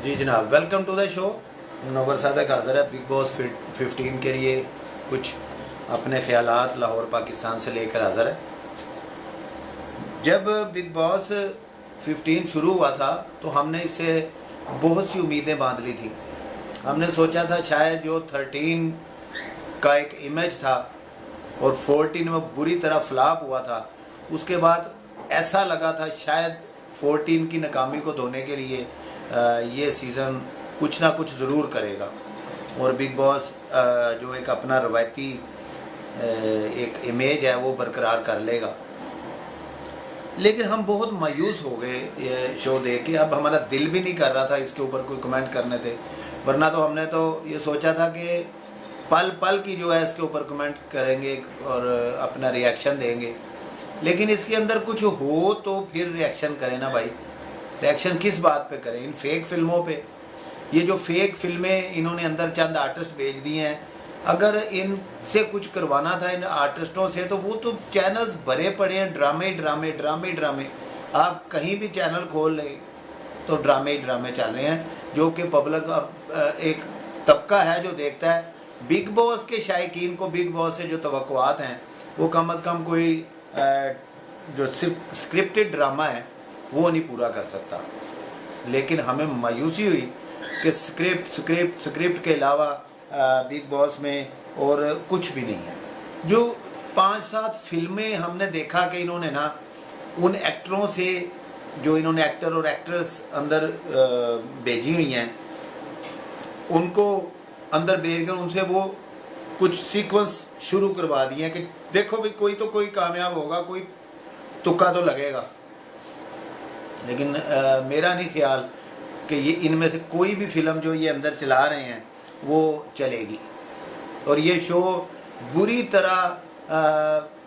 जी जनाब, welcome to the show. Munawar Sadiq हाज़िर है बिग बॉस 15 के लिए कुछ अपने ख्यालात लाहौर पाकिस्तान से लेकर हाज़िर है। जब बिग बॉस 15 शुरू हुआ था तो हमने इससे बहुत सी उम्मीदें बांध ली थी। हमने सोचा था शायद जो 13 का एक इमेज था और 14 में बुरी तरह फ्लॉप हुआ था, उसके बाद ऐसा लगा था शायद 14 की नाकामी को धोने के लिए ये सीज़न कुछ ना कुछ ज़रूर करेगा और बिग बॉस जो एक अपना रवायती एक इमेज है वो बरकरार कर लेगा। लेकिन हम बहुत मायूस हो गए ये शो देख के। अब हमारा दिल भी नहीं कर रहा था इसके ऊपर कोई कमेंट करने थे, वरना तो हमने तो ये सोचा था कि पल पल की जो है इसके ऊपर कमेंट करेंगे और अपना रिएक्शन देंगे। लेकिन इसके अंदर कुछ हो तो फिर रिएक्शन करें ना भाई। रिएक्शन किस बात पे करें? इन फेक फिल्मों पे। ये जो फेक फिल्में इन्होंने अंदर चंद आर्टिस्ट भेज दिए हैं, अगर इनसे कुछ करवाना था इन आर्टिस्टों से तो वो तो चैनल्स भरे पड़े हैं ड्रामे ड्रामे ड्रामे ड्रामे। आप कहीं भी चैनल खोल लें तो ड्रामे ही ड्रामे चल रहे हैं, जो कि पब्लिक एक तबका है जो देखता है। बिग बॉस के शायकीन को बिग बॉस से जो तवक्कुआत हैं वो कम अज़ कम कोई जो स्क्रिप्टेड ड्रामा है वो नहीं पूरा कर सकता। लेकिन हमें मायूसी हुई कि स्क्रिप्ट के अलावा बिग बॉस में और कुछ भी नहीं है। जो 5-7 फिल्में हमने देखा कि इन्होंने ना उन एक्टरों से जो इन्होंने एक्टर और एक्ट्रेस अंदर भेजी हुई हैं, उनको अंदर भेज कर उनसे वो कुछ सीक्वेंस शुरू करवा दिए हैं कि देखो भाई कोई तो कोई कामयाब होगा, कोई तुक्का तो लगेगा। लेकिन मेरा नहीं ख्याल कि ये इनमें से कोई भी फिल्म जो ये अंदर चला रहे हैं वो चलेगी और ये शो बुरी तरह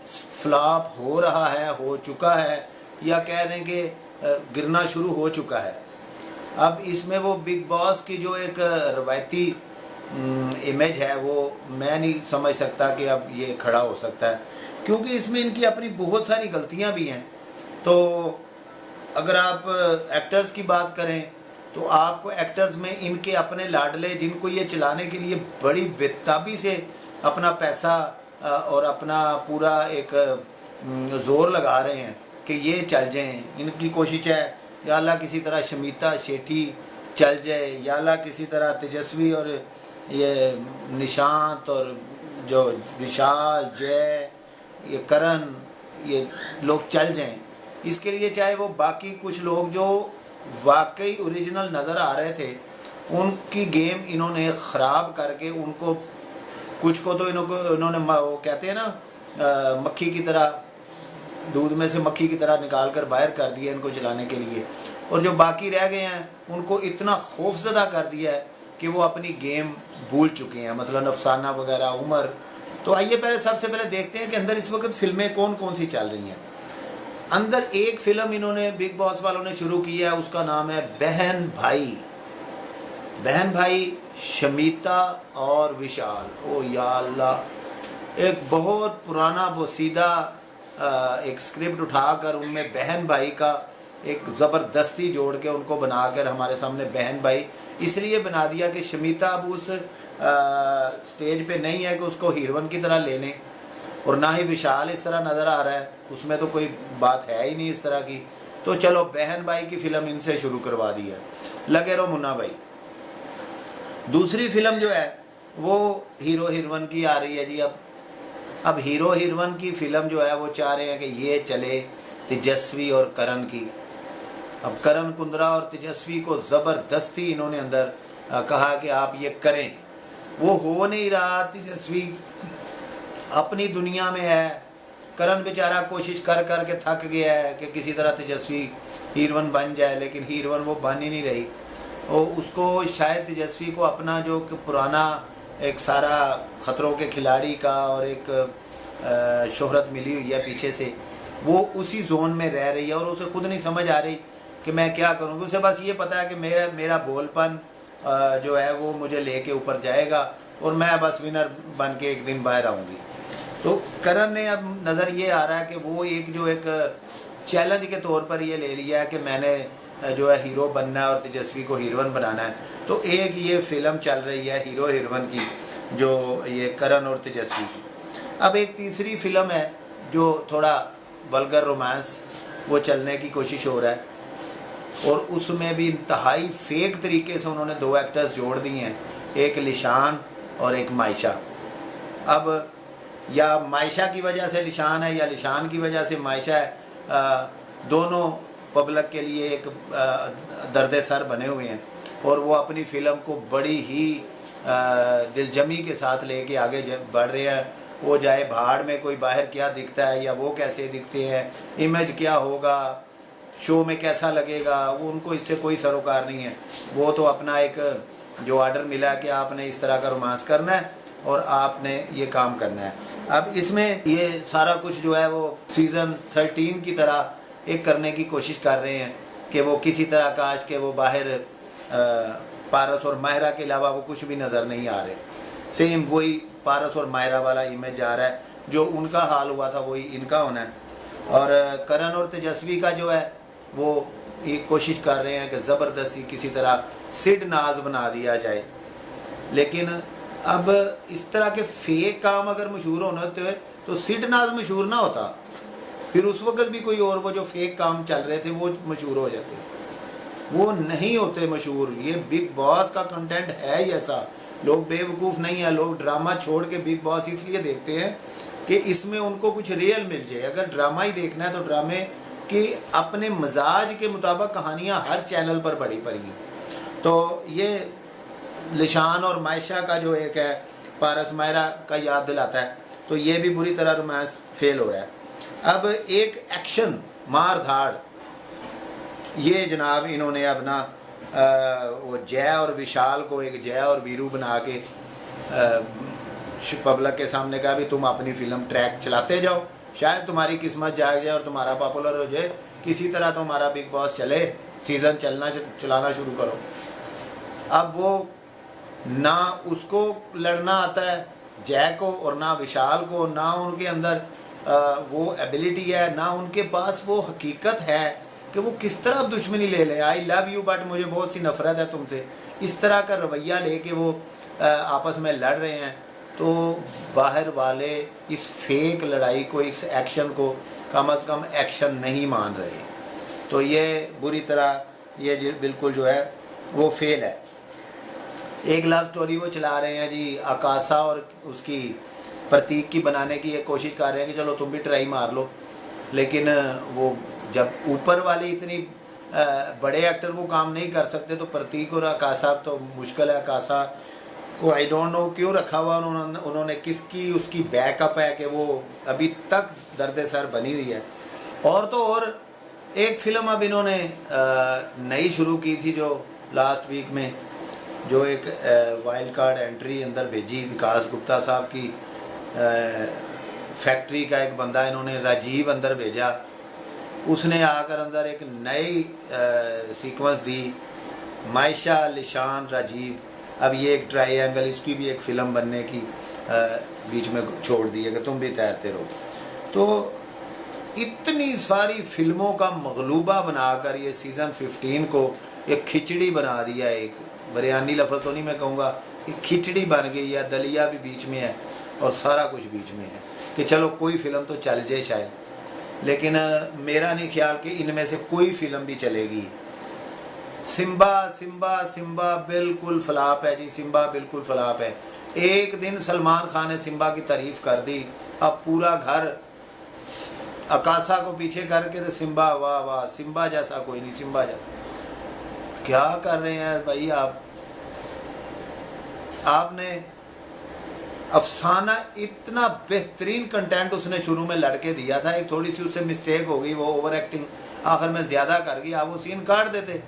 फ्लॉप हो रहा है, हो चुका है, या कह रहे हैं कि गिरना शुरू हो चुका है। अब इसमें वो बिग बॉस की जो एक रवायती इमेज है वो मैं नहीं समझ सकता कि अब ये खड़ा हो सकता है, क्योंकि इसमें इनकी अपनी बहुत सारी गलतियां भी हैं। तो अगर आप एक्टर्स की बात करें तो आपको एक्टर्स में इनके अपने लाडले, जिनको ये चलाने के लिए बड़ी बेताबी से अपना पैसा और अपना पूरा एक ज़ोर लगा रहे हैं कि ये चल जाएं। इनकी कोशिश है या अल्लाह किसी तरह शमीता शेट्टी चल जाए, या अल्लाह किसी तरह तेजस्वी और ये निशांत और जो विशाल, जय, ये करण, ये लोग चल जाएं। इसके लिए चाहे वो बाकी कुछ लोग जो वाकई ओरिजिनल नज़र आ रहे थे उनकी गेम इन्होंने ख़राब करके उनको कुछ को तो इन्होंने वो कहते हैं ना मक्खी की तरह, दूध में से मक्खी की तरह निकाल कर बाहर कर दिया इनको चलाने के लिए, और जो बाकी रह गए हैं उनको इतना खौफजदा कर दिया है कि वो अपनी गेम भूल चुके हैं, मतलब अफसाना वगैरह, उमर। तो आइए पहले सबसे पहले देखते हैं कि अंदर इस वक्त फिल्में कौन कौन सी चल रही हैं। अंदर एक फ़िल्म इन्होंने बिग बॉस वालों ने शुरू की है, उसका नाम है बहन भाई। बहन भाई, शमीता और विशाल। ओ या अल्लाह, एक बहुत पुराना बोसीदा एक स्क्रिप्ट उठाकर उनमें बहन भाई का एक ज़बरदस्ती जोड़ के उनको बनाकर हमारे सामने बहन भाई इसलिए बना दिया कि शमीता अब उस स्टेज पे नहीं है कि उसको हीरोइन की तरह ले लें, और ना ही विशाल इस तरह नज़र आ रहा है, उसमें तो कोई बात है ही नहीं इस तरह की। तो चलो बहन भाई की फ़िल्म इनसे शुरू करवा दी है, लगे रहो मुन्ना भाई। दूसरी फिल्म जो है वो हीरो हीरोइन की आ रही है जी। अब हीरो हीरोइन की फ़िल्म जो है वो चाह रहे हैं कि ये चले तेजस्वी और करण की। अब करण कुंद्रा और तेजस्वी को ज़बरदस्ती इन्होंने अंदर कहा कि आप ये करें, वो हो नहीं रहा। तेजस्वी अपनी दुनिया में है, करण बेचारा कोशिश कर कर के थक गया है कि किसी तरह तेजस्वी हीरोइन बन जाए, लेकिन हीरोइन वो बन ही नहीं रही। और उसको शायद तेजस्वी को अपना जो पुराना एक सारा ख़तरों के खिलाड़ी का और एक शोहरत मिली हुई है पीछे से, वो उसी जोन में रह रही है और उसे खुद नहीं समझ आ रही कि मैं क्या करूँगी। उसे बस ये पता है कि मेरा बोलपन जो है वो मुझे लेके ऊपर जाएगा और मैं बस विनर बन के एक दिन बाहर आऊँगी। तो करण ने अब नज़र ये आ रहा है कि वो एक जो एक चैलेंज के तौर पर ये ले लिया है कि मैंने जो है हीरो बनना है और तेजस्वी को हीरोइन बनाना है। तो एक ये फिल्म चल रही है हीरो हीरोइन की, जो ये करण और तेजस्वी की। अब एक तीसरी फिल्म है जो थोड़ा वल्गर रोमांस वो चलने की कोशिश हो रहा है, और उसमें भी इंतहाई फेक तरीके से उन्होंने 2 एक्टर्स जोड़ दिए हैं, एक लिशान और एक मायशा। अब या मायशा की वजह से लिशान है या लिशान की वजह से मायशा है, दोनों पब्लिक के लिए एक दर्द सर बने हुए हैं, और वो अपनी फ़िल्म को बड़ी ही दिलजमी के साथ लेके आगे बढ़ रहे हैं। वो जाए भाड़ में, कोई बाहर क्या दिखता है या वो कैसे दिखते हैं, इमेज क्या होगा, शो में कैसा लगेगा, वो उनको इससे कोई सरोकार नहीं है। वो तो अपना एक जो ऑर्डर मिला कि आपने इस तरह का रोमांस करना है और आपने ये काम करना है। अब इसमें ये सारा कुछ जो है वो सीज़न 13 की तरह एक करने की कोशिश कर रहे हैं कि वो किसी तरह काश के वो बाहर पारस और मायरा के अलावा वो कुछ भी नज़र नहीं आ रहे। सेम वही पारस और मायरा वाला इमेज आ रहा है, जो उनका हाल हुआ था वही इनका होना है। और करण और तेजस्वी का जो है वो ये कोशिश कर रहे हैं कि ज़बरदस्ती किसी तरह सिड नाज बना दिया जाए। लेकिन अब इस तरह के फेक काम अगर मशहूर होने होते तो सिड नाज मशहूर ना होता, फिर उस वक्त भी कोई और वो जो फेक काम चल रहे थे वो मशहूर हो जाते, वो नहीं होते मशहूर। ये बिग बॉस का कंटेंट है ही ऐसा, लोग बेवकूफ़ नहीं है। लोग ड्रामा छोड़ के बिग बॉस इसलिए देखते हैं कि इसमें उनको कुछ रियल मिल जाए। अगर ड्रामा ही देखना है तो ड्रामे की अपने मजाज के मुताबिक कहानियाँ हर चैनल पर बड़ी पड़ी। तो ये लिशान और मायशा का जो एक है पारस मायरा का याद दिलाता है, तो ये भी बुरी तरह रोमांस फेल हो रहा है। अब एक एक्शन मार धाड़, ये जनाब इन्होंने अपना वो जय और विशाल को एक जय और वीरू बना के पब्लिक के सामने कहा भी तुम अपनी फिल्म ट्रैक चलाते जाओ, शायद तुम्हारी किस्मत जाग जाए और तुम्हारा पॉपुलर हो जाए, किसी तरह तुम्हारा बिग बॉस चले, सीज़न चलाना शुरू करो। अब वो ना उसको लड़ना आता है जय को, और ना विशाल को, ना उनके अंदर वो एबिलिटी है, ना उनके पास वो हकीकत है कि वो किस तरह दुश्मनी ले लें। आई लव यू बट मुझे बहुत सी नफ़रत है तुमसे, इस तरह का रवैया लेके वो आपस में लड़ रहे हैं। तो बाहर वाले इस फेक लड़ाई को, इस एक्शन को कम से कम एक्शन नहीं मान रहे। तो ये बुरी तरह ये बिल्कुल जो है वो फेल है। एक लव स्टोरी वो चला रहे हैं जी, आकाशा और उसकी प्रतीक की बनाने की ये कोशिश कर रहे हैं कि चलो तुम भी ट्राई मार लो, लेकिन वो जब ऊपर वाले इतनी बड़े एक्टर वो काम नहीं कर सकते तो प्रतीक और आकाशा तो मुश्किल है। आकाशा को आई डोंट नो क्यों रखा हुआ उन्होंने किसकी उसकी बैकअप है कि वो अभी तक दर्द सर बनी हुई है। और तो और एक फ़िल्म अब इन्होंने नई शुरू की थी जो लास्ट वीक में, जो एक वाइल्ड कार्ड एंट्री अंदर भेजी विकास गुप्ता साहब की, फैक्ट्री का एक बंदा इन्होंने राजीव अंदर भेजा, उसने आकर अंदर एक नई सीक्वेंस दी, मायशा लिशान राजीव। अब ये एक ट्रायंगल, इसकी भी एक फ़िल्म बनने की बीच में छोड़ दी है कि तुम भी तैरते रहो। तो इतनी सारी फिल्मों का मगलूबा बनाकर ये सीज़न 15 को एक खिचड़ी बना दिया। एक बिरयानी लफ्ज़ तो नहीं मैं कहूँगा, एक खिचड़ी बन गई है, दलिया भी बीच में है और सारा कुछ बीच में है कि चलो कोई फ़िल्म तो चल जाए शायद, लेकिन मेरा नहीं ख्याल कि इनमें से कोई फ़िल्म भी चलेगी। सिम्बा सिम्बा सिम्बा बिल्कुल फ्लॉप है जी, सिम्बा बिल्कुल फ्लॉप है। एक दिन सलमान खान ने सिम्बा की तारीफ़ कर दी, अब पूरा घर आकाशा को पीछे करके तो सिम्बा वाह वाह, सिम्बा जैसा कोई नहीं, सिम्बा जैसा। क्या कर रहे हैं भाई आप? आपने अफसाना इतना बेहतरीन कंटेंट उसने शुरू में लड़के दिया था, एक थोड़ी सी उससे मिस्टेक हो गई, वो ओवर एक्टिंग आखिर में ज़्यादा कर गई, आप वो सीन काट देते।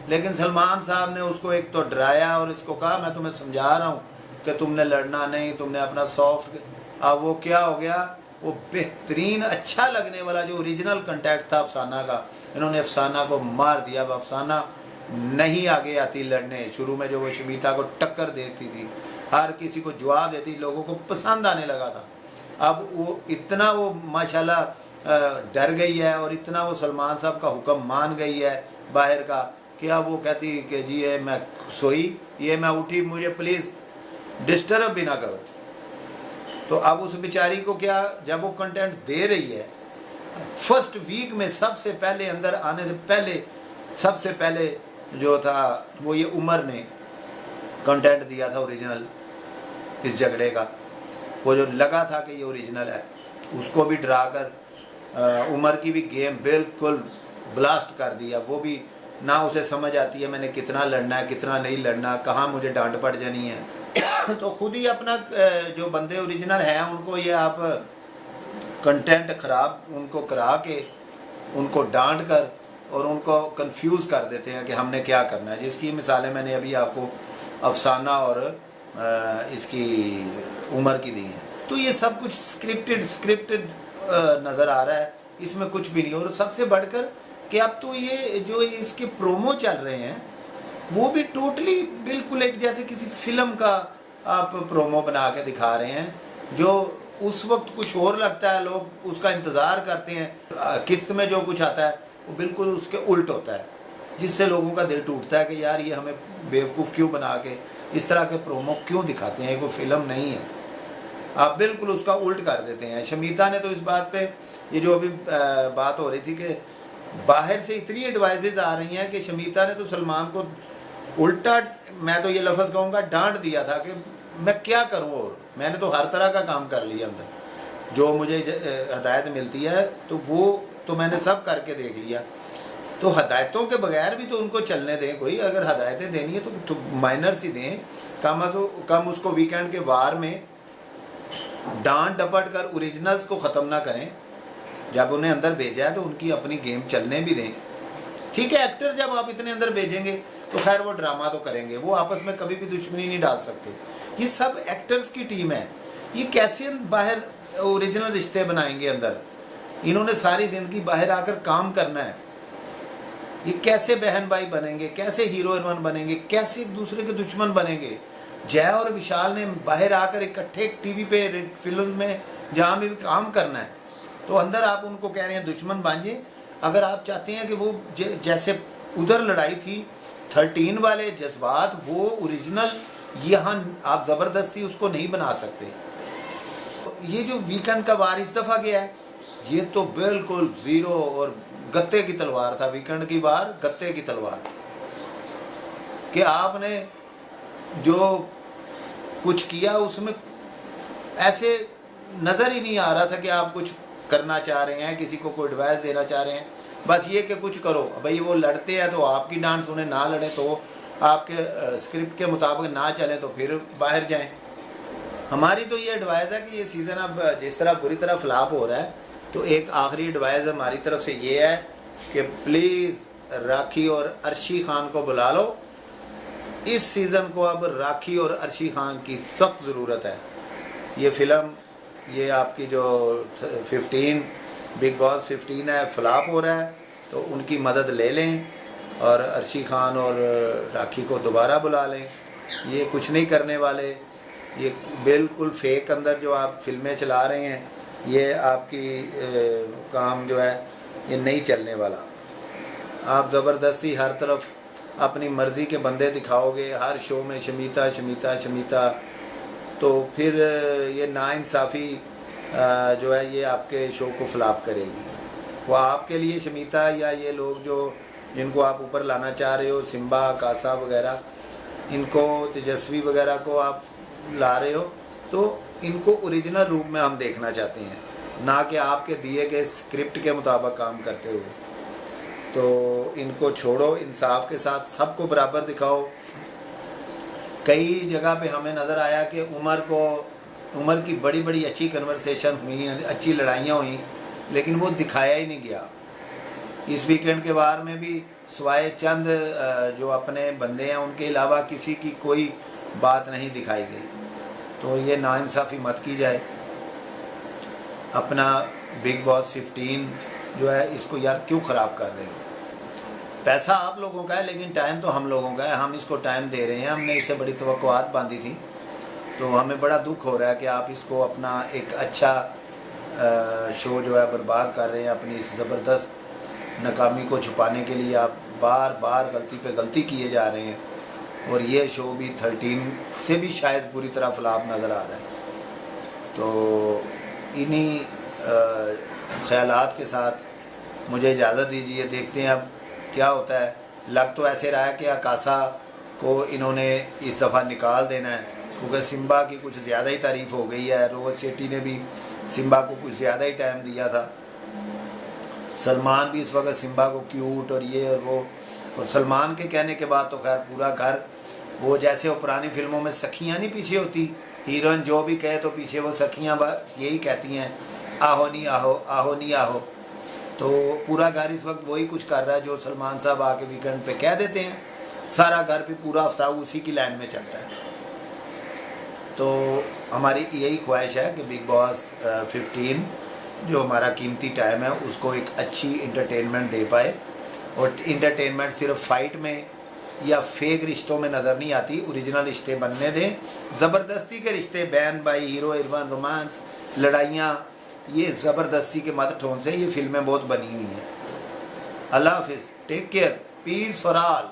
लेकिन सलमान साहब ने उसको एक तो डराया और इसको कहा मैं तुम्हें समझा रहा हूँ कि तुमने लड़ना नहीं, तुमने अपना सॉफ्ट। अब वो क्या हो गया, वो बेहतरीन अच्छा लगने वाला जो ओरिजिनल कंटेंट था अफसाना का, इन्होंने अफसाना को मार दिया। अब अफसाना नहीं आगे आती लड़ने। शुरू में जो वो शमीता को टक्कर देती थी, हर किसी को जवाब देती, लोगों को पसंद आने लगा था। अब वो इतना वो माशाल्लाह डर गई है और इतना वो सलमान साहब का हुक्म मान गई है बाहर का कि अब वो कहती कि जी ये मैं सोई, ये मैं उठी, मुझे प्लीज़ डिस्टर्ब भी ना करो। तो अब उस बेचारी को क्या, जब वो कंटेंट दे रही है, फर्स्ट वीक में सबसे पहले अंदर आने से पहले सबसे पहले जो था वो ये उमर ने कंटेंट दिया था ओरिजिनल इस झगड़े का। वो जो लगा था कि ये ओरिजिनल है, उसको भी डरा कर उमर की भी गेम बिल्कुल ब्लास्ट कर दिया। वो भी ना उसे समझ आती है मैंने कितना लड़ना है कितना नहीं लड़ना, कहाँ मुझे डांट पड़ जानी है। तो खुद ही अपना जो बंदे ओरिजिनल हैं उनको ये आप कंटेंट ख़राब उनको करा के उनको डांट कर और उनको कंफ्यूज कर देते हैं कि हमने क्या करना है। जिसकी मिसालें मैंने अभी आपको अफसाना और इसकी उमर की दी हैं। तो ये सब कुछ स्क्रिप्टेड नज़र आ रहा है, इसमें कुछ भी नहीं। और सबसे बढ़कर कि अब तो ये जो इसके प्रोमो चल रहे हैं वो भी टोटली बिल्कुल एक जैसे किसी फिल्म का आप प्रोमो बना के दिखा रहे हैं, जो उस वक्त कुछ और लगता है, लोग उसका इंतज़ार करते हैं। किस्त में जो कुछ आता है वो बिल्कुल उसके उल्ट होता है, जिससे लोगों का दिल टूटता है कि यार ये हमें बेवकूफ़ क्यों बना के इस तरह के प्रोमो क्यों दिखाते हैं, ये कोई फिल्म नहीं है। आप बिल्कुल उसका उल्ट कर देते हैं। शमीता ने तो इस बात पे, ये जो अभी बात हो रही थी कि बाहर से इतनी एडवाइजेज आ रही हैं कि शमीता ने तो सलमान को उल्टा, मैं तो ये लफ्ज़ कहूँगा, डांट दिया था कि मैं क्या करूँ, और मैंने तो हर तरह का काम कर लिया अंदर, जो मुझे हदायत मिलती है तो वो तो मैंने सब करके देख लिया। तो हदायतों के बगैर भी तो उनको चलने दें। कोई अगर हदायतें देनी है तो माइनर सी दें, कम उसको वीकेंड के वार में डांट डपट कर ओरिजिनल्स को ख़त्म ना करें। जब उन्हें अंदर भेजा है तो उनकी अपनी गेम चलने भी दें। ठीक है, एक्टर जब आप इतने अंदर भेजेंगे तो खैर वो ड्रामा तो करेंगे, वो आपस में कभी भी दुश्मनी नहीं डाल सकते। ये सब एक्टर्स की टीम है, ये कैसे बाहर ओरिजिनल रिश्ते बनाएंगे अंदर? इन्होंने सारी ज़िंदगी बाहर आकर काम करना है। ये कैसे बहन भाई बनेंगे, कैसे हीरो हीरोइन बनेंगे, कैसे एक दूसरे के दुश्मन बनेंगे? जय और विशाल ने बाहर आकर इकट्ठे टीवी पे फिल्म में जहाँ भी काम करना है, तो अंदर आप उनको कह रहे हैं दुश्मन बनिए। अगर आप चाहते हैं कि वो जैसे उधर लड़ाई थी 13 वाले जज्बात, वो ओरिजिनल यहाँ आप ज़बरदस्ती उसको नहीं बना सकते। ये जो वीकेंड का वार इस दफ़ा गया है, ये तो बिल्कुल ज़ीरो और गत्ते की तलवार था। वीकेंड की वार गत्ते की तलवार, कि आपने जो कुछ किया उसमें ऐसे नज़र ही नहीं आ रहा था कि आप कुछ करना चाह रहे हैं, किसी को कोई एडवाइस देना चाह रहे हैं। बस ये कि कुछ करो भाई, वो लड़ते हैं तो आपकी डांट सुने, ना लड़े तो आपके स्क्रिप्ट के मुताबिक ना चले तो फिर बाहर जाएं। हमारी तो ये एडवाइस है कि ये सीज़न अब जिस तरह बुरी तरह फ्लॉप हो रहा है, तो एक आखिरी एडवाइस हमारी तरफ से ये है कि प्लीज़ राखी और अर्शी खान को बुला लो। इस सीज़न को अब राखी और अर्शी खान की सख्त ज़रूरत है। ये फ़िल्म, ये आपकी जो 15 बिग बॉस 15 है, फ्लॉप हो रहा है, तो उनकी मदद ले लें और अर्शी खान और राखी को दोबारा बुला लें। ये कुछ नहीं करने वाले, ये बिल्कुल फेक अंदर जो आप फिल्में चला रहे हैं, ये आपकी काम जो है ये नहीं चलने वाला। आप ज़बरदस्ती हर तरफ अपनी मर्ज़ी के बंदे दिखाओगे, हर शो में शमीता शमीता शमीता, तो फिर ये नाइंसाफ़ी जो है ये आपके शो को फ्लॉप करेगी। वो आपके लिए शमीता या ये लोग जो जिनको आप ऊपर लाना चाह रहे हो, सिम्बा कासा वगैरह, इनको तेजस्वी वगैरह को आप ला रहे हो, तो इनको ओरिजिनल रूप में हम देखना चाहते हैं, ना कि आपके दिए गए स्क्रिप्ट के मुताबिक काम करते हुए। तो इनको छोड़ो, इंसाफ के साथ सबको बराबर दिखाओ। कई जगह पे हमें नज़र आया कि उमर की बड़ी बड़ी अच्छी कन्वर्सेशन हुई, अच्छी लड़ाइयाँ हुई, लेकिन वो दिखाया ही नहीं गया। इस वीकेंड के वार में भी सिवाय चंद जो अपने बंदे हैं उनके अलावा किसी की कोई बात नहीं दिखाई गई। तो ये नाइंसाफ़ी मत की जाए। अपना बिग बॉस 15 जो है इसको यार क्यों ख़राब कर रहे हो? पैसा आप लोगों का है लेकिन टाइम तो हम लोगों का है। हम इसको टाइम दे रहे हैं, हमने इससे बड़ी तवक्कुआत बांधी थी, तो हमें बड़ा दुख हो रहा है कि आप इसको अपना एक अच्छा शो जो है बर्बाद कर रहे हैं अपनी इस ज़बरदस्त नाकामी को छुपाने के लिए। आप बार बार गलती पे गलती किए जा रहे हैं और ये शो भी 13 से भी शायद पूरी तरह फ्लॉप नज़र आ रहा है। तो इन्हीं ख्यालात के साथ मुझे इजाज़त दीजिए, देखते हैं अब क्या होता है। लग तो ऐसे रहा है कि अकासा को इन्होंने इस दफ़ा निकाल देना है, क्योंकि सिम्बा की कुछ ज़्यादा ही तारीफ़ हो गई है। रोहित शेट्टी ने भी सिम्बा को कुछ ज़्यादा ही टाइम दिया था। सलमान भी इस वक्त सिम्बा को क्यूट और ये और वो, और सलमान के कहने के बाद तो खैर पूरा घर, वो जैसे वो पुरानी फिल्मों में सखियाँ नहीं पीछे होती, हीरोइन जो भी कहे तो पीछे वो सखियाँ बस यही कहती हैं, आहो नहीं आहो, आहो नहीं आहो। तो पूरा घर इस वक्त वही कुछ कर रहा है जो सलमान साहब आके वीकेंड पे कह देते हैं। सारा घर पे पूरा हफ्ता उसी की लाइन में चलता है। तो हमारी यही ख्वाहिश है कि बिग बॉस 15 जो हमारा कीमती टाइम है उसको एक अच्छी इंटरटेनमेंट दे पाए। और इंटरटेनमेंट सिर्फ फाइट में या फेक रिश्तों में नज़र नहीं आती, ओरिजिनल रिश्ते बनने दें। ज़बरदस्ती के रिश्ते, बहन भाई, हीरो हीरोइन, रोमांस, लड़ाइयाँ, ये ज़बरदस्ती के मत ठोन से ये फिल्में बहुत बनी हुई हैं। अल्लाह हाफिज़, take care, peace for all.